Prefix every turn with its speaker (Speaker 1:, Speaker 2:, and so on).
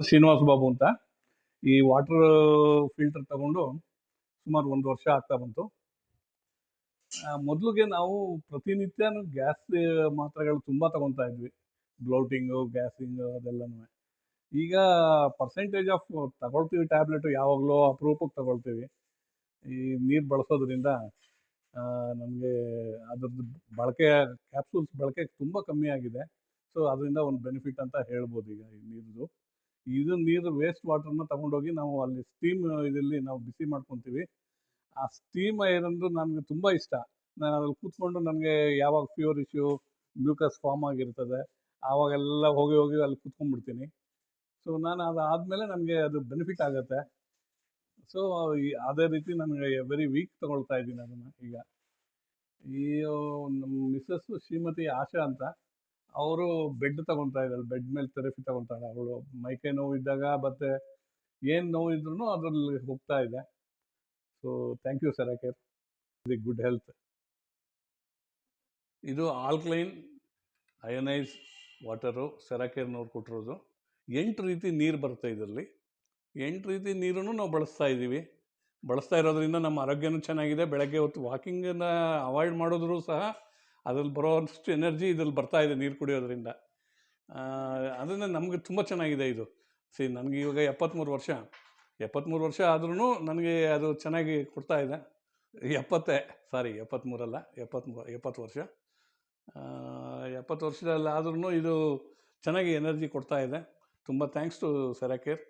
Speaker 1: ಶ್ರೀನಿವಾಸ್ ಬಾಬು ಅಂತ. ಈ water filter ತಗೊಂಡು ಸುಮಾರು 1 ವರ್ಷ ಆಗ್ತಾ ಬಂತು. ಮೊದಲಿಗೆ ನಾವು ಪ್ರತಿನಿತ್ಯನೂ ಗ್ಯಾಸ್ ಮಾತ್ರೆಗಳು ತುಂಬ ತಗೊತಾ ಇದ್ವಿ. ಬ್ಲೌಟಿಂಗು, ಗ್ಯಾಸಿಂಗು ಅದೆಲ್ಲನೂ. ಈಗ ಪರ್ಸೆಂಟೇಜ್ ಆಫ್ ತಗೊಳ್ತೀವಿ ಟ್ಯಾಬ್ಲೆಟು, ಯಾವಾಗಲೋ ಅಪರೂಪಕ್ಕೆ ತಗೊಳ್ತೀವಿ. ಈ ನೀರು ಬಳಸೋದ್ರಿಂದ ನಮಗೆ ಅದ್ರದ್ದು ಬಳಕೆ, ಕ್ಯಾಪ್ಸೂಲ್ಸ್ ಬಳಕೆ ತುಂಬ ಕಮ್ಮಿ ಆಗಿದೆ. ಸೊ ಅದರಿಂದ ಒಂದು ಬೆನಿಫಿಟ್ ಅಂತ ಹೇಳ್ಬೋದು ಈಗ ಈ ನೀರ್ದು. ಇದು ನೀರು ವೇಸ್ಟ್ ವಾಟರ್ನ ತಗೊಂಡೋಗಿ ನಾವು ಅಲ್ಲಿ ಸ್ಟೀಮ್ ಇದರಲ್ಲಿ ನಾವು ಬಿಸಿ ಮಾಡ್ಕೊತೀವಿ. ಆ ಸ್ಟೀಮ್ ಏರಂದು ನನಗೆ ತುಂಬ ಇಷ್ಟ. ನಾನು ಅದ್ರಲ್ಲಿ ಕೂತ್ಕೊಂಡು ನನಗೆ ಯಾವಾಗ ಫೀವರ್ ಇಶ್ಯೂ, ಮ್ಯೂಕಸ್ ಫಾರ್ಮ್ ಆಗಿರ್ತದೆ, ಆವಾಗೆಲ್ಲ ಹೋಗಿ ಹೋಗಿ ಅಲ್ಲಿ ಕೂತ್ಕೊಂಡ್ಬಿಡ್ತೀನಿ. ಸೊ ನಾನು ಅದಾದಮೇಲೆ ನನಗೆ ಅದು ಬೆನಿಫಿಟ್ ಆಗುತ್ತೆ. ಸೊ ಅದೇ ರೀತಿ ನನಗೆ ವೆರಿ ವೀಕ್ ತಗೊಳ್ತಾ ಇದ್ದೀನಿ ಅದನ್ನು ಈಗ. ಈ ನಮ್ಮ ಮಿಸ್ಸಸ್ಸು ಶ್ರೀಮತಿ ಆಶಾ ಅಂತ, ಅವರು ಬೆಡ್ ತಗೊತಾ ಇದ್ದಾರೆ, ಬೆಡ್ ಮೇಲೆ ಥೆರಪಿ ತಗೊತಾಳೆ. ಅವಳು ಮೈಕೈ ನೋವು ಇದ್ದಾಗ ಮತ್ತೆ ಏನು ನೋವು ಇದ್ರೂ ಅದರಲ್ಲಿ ಹೋಗ್ತಾ ಇದೆ. So thank you Seracare, very good health. ಇದು ಆಲ್ಕ್ಲೈನ್ ಅಯನೈಸ್ ವಾಟರು ಸೆರಾಕೇರ್ನವ್ರು ಕೊಟ್ಟಿರೋದು. 8 ರೀತಿ ನೀರು ಬರುತ್ತೆ ಇದರಲ್ಲಿ. 8 ರೀತಿ ನೀರನ್ನು ನಾವು ಬಳಸ್ತಾ ಇದ್ದೀವಿ. ಬಳಸ್ತಾ ಇರೋದ್ರಿಂದ ನಮ್ಮ ಆರೋಗ್ಯನೂ ಚೆನ್ನಾಗಿದೆ. ಬೆಳಗ್ಗೆ ಹೊತ್ತು ವಾಕಿಂಗನ್ನು ಅವಾಯ್ಡ್ ಮಾಡಿದ್ರೂ ಸಹ ಅದ್ರಲ್ಲಿ ಬರೋಷ್ಟು ಎನರ್ಜಿ ಇದ್ರಲ್ಲಿ ಬರ್ತಾ ಇದೆ ನೀರು ಕುಡಿಯೋದ್ರಿಂದ. ಅದರಿಂದ ನಮಗೆ ತುಂಬ ಚೆನ್ನಾಗಿದೆ ಇದು. ನನಗೆ ಇವಾಗ 73 ವರ್ಷ. 73 ವರ್ಷ ಆದ್ರೂ ನನಗೆ ಅದು ಚೆನ್ನಾಗಿ ಕೊಡ್ತಾ ಇದೆ. 73 ಅಲ್ಲ, 70 ವರ್ಷ. 70 ವರ್ಷದಲ್ಲಾದ್ರೂ ಇದು ಚೆನ್ನಾಗಿ ಎನರ್ಜಿ ಕೊಡ್ತಾ ಇದೆ. ತುಂಬ ಥ್ಯಾಂಕ್ಸ್ ಟು ಸೆರಾಕೇರ್.